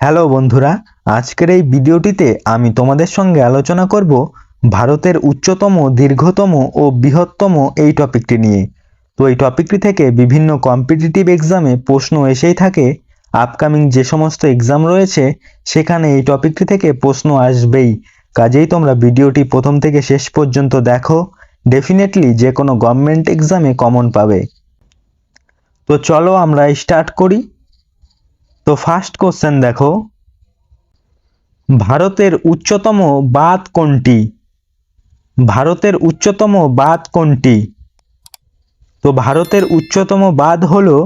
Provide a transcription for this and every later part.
Hello বন্ধুরা, আজকের এই ভিডিওটিতে আমি তোমাদের সঙ্গে আলোচনা করব ভারতের উচ্চতম, দীর্ঘতম ও বৃহত্তম এই টপিকটি নিয়ে। তো এই টপিকটি থেকে বিভিন্ন কম্পিটিটিভ এক্সামে প্রশ্ন এসেই থাকে। আপকামিং যে সমস্ত এক্সাম রয়েছে সেখানে এই টপিকটি থেকে প্রশ্ন আসবেই। কাজেই তোমরা ভিডিওটি প্রথম থেকে শেষ পর্যন্ত দেখো, ডেফিনেটলি যে কোনো গভর্নমেন্ট এক্সামে কমন পাবে। তো চলো আমরা স্টার্ট করি। তো ফার্স্ট কোশ্চেন দেখো, ভারতের উচ্চতম বাঁধ কোনটি? ভারতের উচ্চতম বাঁধ কোনটি? তো ভারতের উচ্চতম বাঁধ হলো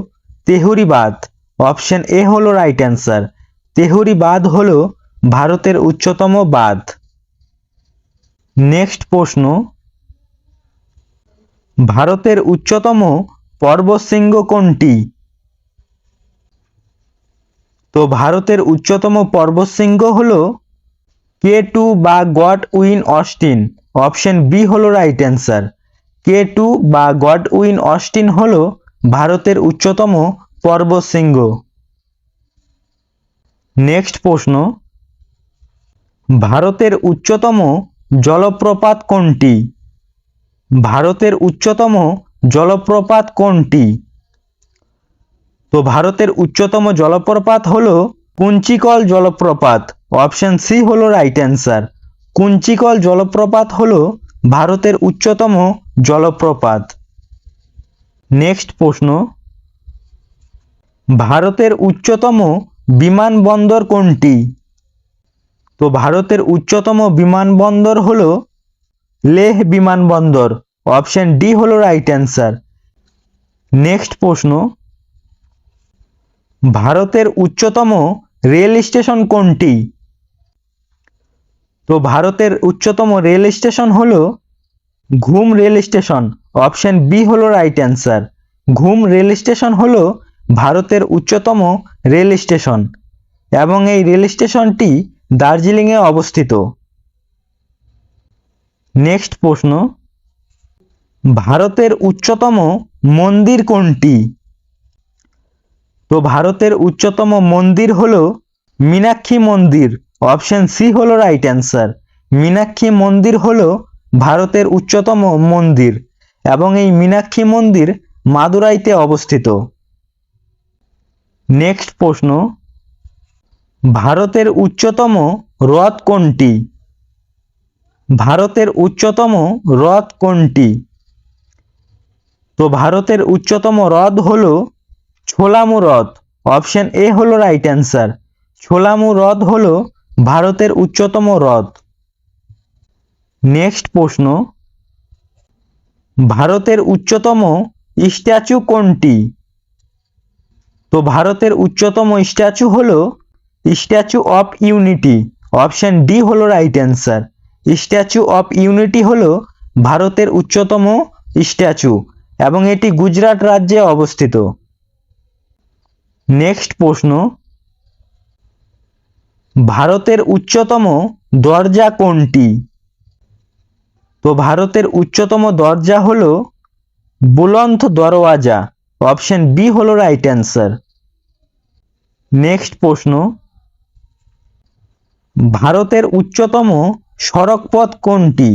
তেহরি বাঁধ। অপশন এ হলো রাইট অ্যান্সার। তেহরি বাঁধ হলো ভারতের উচ্চতম বাঁধ। নেক্সট প্রশ্ন, ভারতের উচ্চতম পর্বতশৃঙ্গ কোনটি? তো ভারতের উচ্চতম পর্বতশৃঙ্গ হলো K2 বা গডউইন অস্টিন। অপশন বি হলো রাইট অ্যান্সার। K2 বা গডউইন অস্টিন হলো ভারতের উচ্চতম পর্বতশৃঙ্গ। নেক্সট প্রশ্ন, ভারতের উচ্চতম জলপ্রপাত কোনটি? ভারতের উচ্চতম জলপ্রপাত কোনটি? তো ভারতের উচ্চতম জলপ্রপাত হলো কুঞ্চিকল জলপ্রপাত। অপশন সি হলো রাইট অ্যান্সার। কুঞ্চিকল জলপ্রপাত হলো ভারতের উচ্চতম জলপ্রপাত। নেক্সট প্রশ্ন, ভারতের উচ্চতম বিমানবন্দর কোনটি? তো ভারতের উচ্চতম বিমানবন্দর হলো লেহ বিমানবন্দর। অপশন ডি হলো রাইট অ্যান্সার। নেক্সট প্রশ্ন, ভারতের উচ্চতম রেল স্টেশন কোনটি? তো ভারতের উচ্চতম রেল স্টেশন হলো ঘুম রেল স্টেশন। অপশন বি হলো রাইট অ্যান্সার। ঘুম রেল স্টেশন হলো ভারতের উচ্চতম রেল স্টেশন এবং এই রেল স্টেশনটি দার্জিলিংয়ে অবস্থিত। নেক্সট প্রশ্ন, ভারতের উচ্চতম মন্দির কোনটি? তো ভারতের উচ্চতম মন্দির হলো মীনাক্ষী মন্দির। অপশন সি হলো রাইট অ্যান্সার। মীনাক্ষী মন্দির হলো ভারতের উচ্চতম মন্দির এবং এই মীনাক্ষী মন্দির মাদুরাইতে অবস্থিত। নেক্সট প্রশ্ন, ভারতের উচ্চতম হ্রদ কোনটি? ভারতের উচ্চতম হ্রদ কোনটি? তো ভারতের উচ্চতম হ্রদ হলো ছোলামু হ্রদ। অপশন এ হলো রাইট অ্যান্সার। ছোলামু হ্রদ হলো ভারতের উচ্চতম হ্রদ। নেক্সট প্রশ্ন, ভারতের উচ্চতম স্ট্যাচু কোনটি? তো ভারতের উচ্চতম স্ট্যাচু হলো statue of unity. Option D হলো right answer. Statue of unity হলো ভারতের উচ্চতম স্ট্যাচু এবং এটি গুজরাট রাজ্যে অবস্থিত। নেক্সট প্রশ্ন, ভারতের উচ্চতম দরজা কোনটি? তো ভারতের উচ্চতম দরজা হলো বুলন্দ দরওয়াজা। অপশন বি হলো রাইট অ্যান্সার। নেক্সট প্রশ্ন, ভারতের উচ্চতম সড়কপথ কোনটি?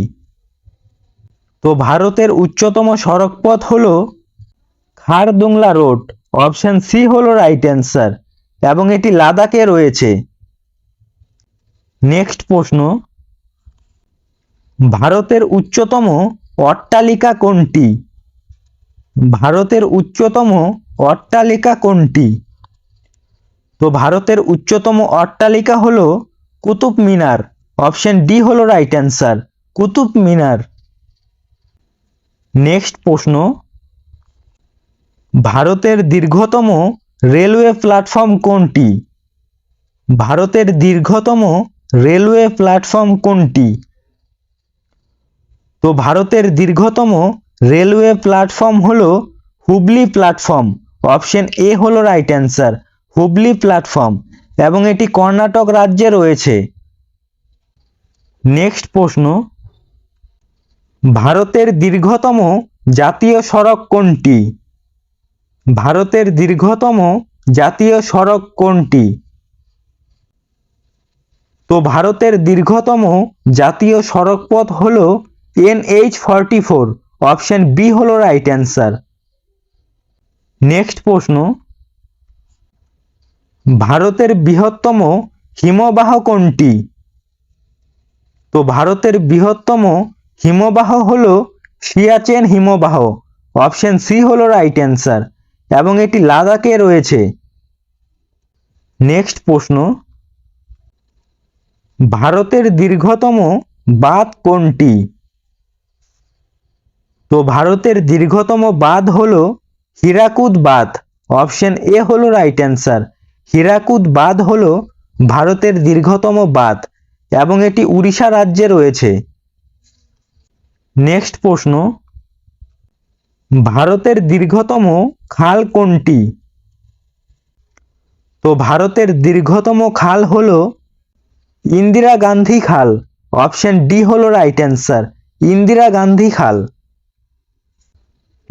তো ভারতের উচ্চতম সড়কপথ হলো খারদুংলা রোড। অপশন সি হলো রাইট অ্যান্সার এবং এটি লাদাখে রয়েছে। নেক্সট প্রশ্ন, ভারতের উচ্চতম অট্টালিকা কোনটি? ভারতের উচ্চতম অট্টালিকা কোনটি? তো ভারতের উচ্চতম অট্টালিকা হলো কুতুব মিনার। অপশন ডি হলো right answer. Qutub Minar. Next প্রশ্ন, ভারতের দীর্ঘতম রেলওয়ে প্ল্যাটফর্ম কোনটি? ভারতের দীর্ঘতম রেলওয়ে প্ল্যাটফর্ম কোনটি? তো ভারতের দীর্ঘতম রেলওয়ে প্ল্যাটফর্ম হলো হুবলি প্ল্যাটফর্ম। অপশন এ হলো রাইট অ্যান্সার। হুবলি প্ল্যাটফর্ম এবং এটি কর্ণাটক রাজ্যে রয়েছে। নেক্সট প্রশ্ন, ভারতের দীর্ঘতম জাতীয় সড়ক কোনটি? ভারতের দীর্ঘতম জাতীয় সড়ক কোনটি? তো ভারতের দীর্ঘতম জাতীয় সড়কপথ হলো NH44, অপশন বি হলো রাইট অ্যান্সার। নেক্সট প্রশ্ন, ভারতের বৃহত্তম হিমবাহ কোনটি? তো ভারতের বৃহত্তম হিমবাহ হলো সিয়াচেন হিমবাহ, অপশন সি হলো রাইট অ্যান্সার, এবং এটি লাদাখে রয়েছে। নেক্সট প্রশ্ন, ভারতের দীর্ঘতম বাঁধ কোনটি? তো ভারতের দীর্ঘতম বাঁধ হলো হীরাকুদ বাঁধ, অপশন এ হলো রাইট অ্যান্সার। হীরাকুদ বাঁধ হলো ভারতের দীর্ঘতম বাঁধ এবং এটি উড়িষ্যা রাজ্যে রয়েছে। নেক্সট প্রশ্ন, ভারতের দীর্ঘতম খাল কোনটি? তো ভারতের দীর্ঘতম খাল হলো ইন্দিরা গান্ধী খাল, অপশন ডি হলো রাইট অ্যান্সার, ইন্দিরা গান্ধী খাল।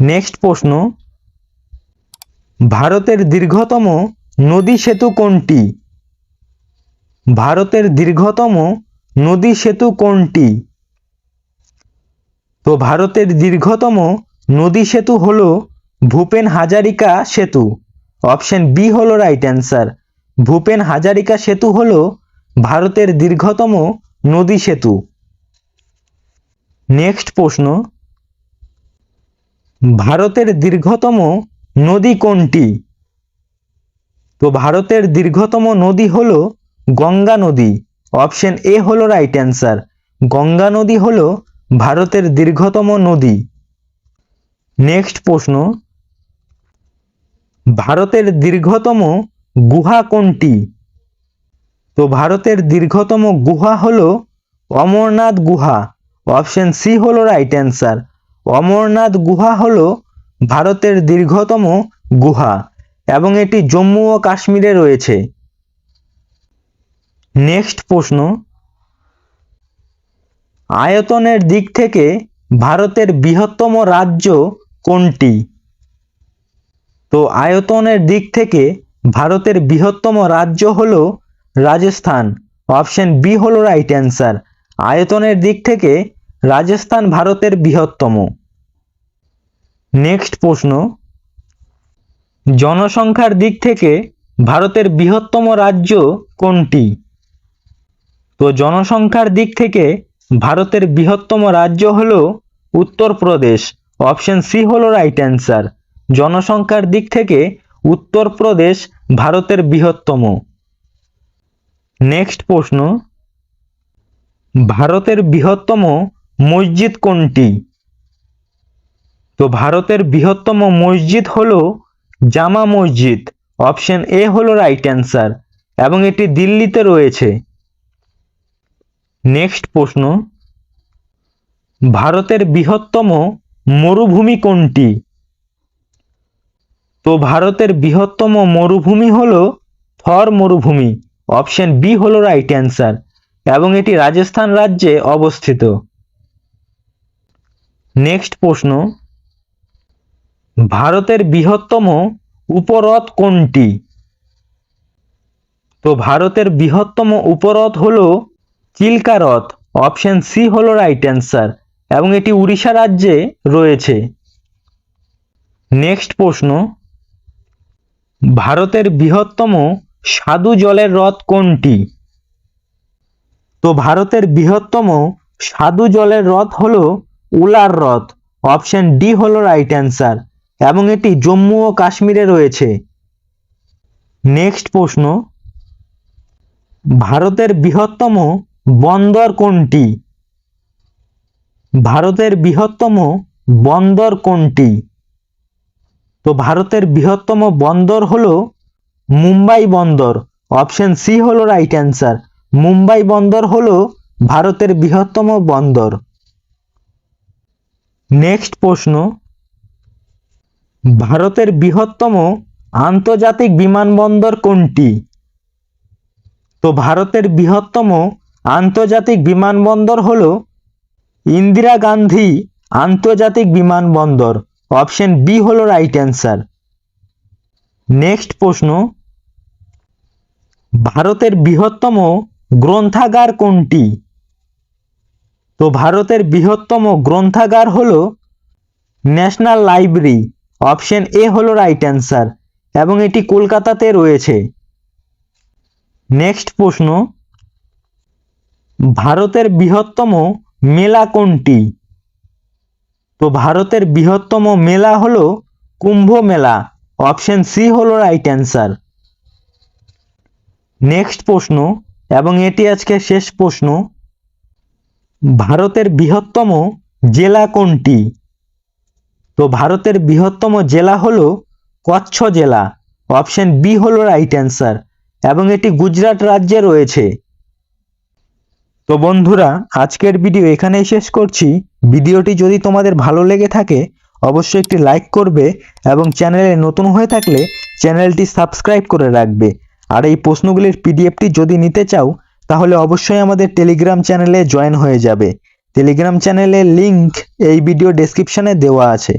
নেক্সট প্রশ্ন, ভারতের দীর্ঘতম নদী সেতু কোনটি? ভারতের দীর্ঘতম নদী সেতু কোনটি? তো ভারতের দীর্ঘতম নদী সেতু হলো ভূপেন হাজারিকা সেতু, অপশন বি হলো রাইট অ্যান্সার। ভূপেন হাজারিকা সেতু হলো ভারতের দীর্ঘতম নদী সেতু। নেক্সট প্রশ্ন, ভারতের দীর্ঘতম নদী কোনটি? তো ভারতের দীর্ঘতম নদী হলো গঙ্গা নদী, অপশন এ হলো রাইট অ্যান্সার। গঙ্গা নদী হলো ভারতের দীর্ঘতম নদী। নেক্সট প্রশ্ন, ভারতের দীর্ঘতম গুহা কোনটি? তো ভারতের দীর্ঘতম গুহা হলো অমরনাথ গুহা, অপশন সি হলো রাইট অ্যান্সার। অমরনাথ গুহা হলো ভারতের দীর্ঘতম গুহা এবং এটি জম্মু ও কাশ্মীরে রয়েছে। নেক্সট প্রশ্ন, আয়তনের দিক থেকে ভারতের বৃহত্তম রাজ্য কোনটি? তো আয়তনের দিক থেকে ভারতের বৃহত্তম রাজ্য হলো রাজস্থান, অপশন বি হলো রাইট অ্যান্সার। আয়তনের দিক থেকে রাজস্থান ভারতের বৃহত্তম। নেক্সট প্রশ্ন, জনসংখ্যার দিক থেকে ভারতের বৃহত্তম রাজ্য কোনটি? তো জনসংখ্যার দিক থেকে ভারতের বৃহত্তম রাজ্য হলো উত্তরপ্রদেশ, অপশন সি হলো রাইট অ্যান্সার। জনসংখ্যার দিক থেকে উত্তরপ্রদেশ ভারতের বৃহত্তম। নেক্সট প্রশ্ন, ভারতের বৃহত্তম মসজিদ কোনটি? তো ভারতের বৃহত্তম মসজিদ হলো জামা মসজিদ, অপশন এ হলো রাইট অ্যান্সার, এবং এটি দিল্লিতে রয়েছে। নেক্সট প্রশ্ন, ভারতের বৃহত্তম মরুভূমি কোনটি? তো ভারতের বৃহত্তম মরুভূমি হলো থর মরুভূমি, অপশন বি হলো রাইট অ্যান্সার, এবং এটি রাজস্থান রাজ্যে অবস্থিত। নেক্সট প্রশ্ন, ভারতের বৃহত্তম উপহ্রদ কোনটি? তো ভারতের বৃহত্তম উপহ্রদ হলো চিল্কা হ্রদ, অপশন সি হলো রাইট অ্যান্সার, এবং এটি উড়িষ্যা রাজ্যে রয়েছে। নেক্সট প্রশ্ন, ভারতের বৃহত্তম স্বাদু জলের হ্রদ কোনটি? তো ভারতের বৃহত্তম স্বাদু জলের হ্রদ হলো উলার হ্রদ, অপশন ডি হলো রাইট অ্যান্সার, এবং এটি জম্মু ও কাশ্মীরে রয়েছে। নেক্সট প্রশ্ন, ভারতের বৃহত্তম বন্দর কোনটি? ভারতের বৃহত্তম বন্দর কোনটি? তো ভারতের বৃহত্তম বন্দর হলো মুম্বাই বন্দর, অপশন সি হলো রাইট অ্যান্সার। মুম্বাই বন্দর হলো ভারতের বৃহত্তম বন্দর। নেক্সট প্রশ্ন, ভারতের বৃহত্তম আন্তর্জাতিক বিমানবন্দর কোনটি? তো ভারতের বৃহত্তম আন্তর্জাতিক বিমানবন্দর হলো ইন্দিরা গান্ধী আন্তর্জাতিক বিমানবন্দর, অপশন বি হলো রাইট অ্যান্সার। নেক্সট প্রশ্ন, ভারতের বৃহত্তম গ্রন্থাগার কোনটি? তো ভারতের বৃহত্তম গ্রন্থাগার হলো ন্যাশনাল লাইব্রেরি। অপশন এ হলো রাইট অ্যান্সার এবং এটি কলকাতাতে রয়েছে। নেক্সট প্রশ্ন, ভারতের বৃহত্তম মেলা কোনটি? তো ভারতের বৃহত্তম মেলা হলো কুম্ভ মেলা। অপশন সি হলো রাইট অ্যান্সার। নেক্সট প্রশ্ন এবং এটি আজকে শেষ প্রশ্ন, ভারতের বৃহত্তম জেলা কোনটি? তো ভারতের বৃহত্তম জেলা হলো কচ্ছ জেলা। অপশন বি হলো রাইট অ্যান্সার এবং এটি গুজরাট রাজ্যে রয়েছে। তো বন্ধুরা, আজকের ভিডিও এখানেই শেষ করছি। ভিডিওটি যদি তোমাদের ভালো লেগে থাকে অবশ্যই একটি লাইক করবে এবং চ্যানেলে নতুন হয়ে থাকলে চ্যানেলটি সাবস্ক্রাইব করে রাখবে। আর এই প্রশ্নগুলির পিডিএফটি যদি নিতে চাও তাহলে অবশ্যই আমাদের টেলিগ্রাম চ্যানেলে জয়েন হয়ে যাবে। টেলিগ্রাম চ্যানেলের লিংক এই ভিডিও ডেসক্রিপশনে দেওয়া আছে।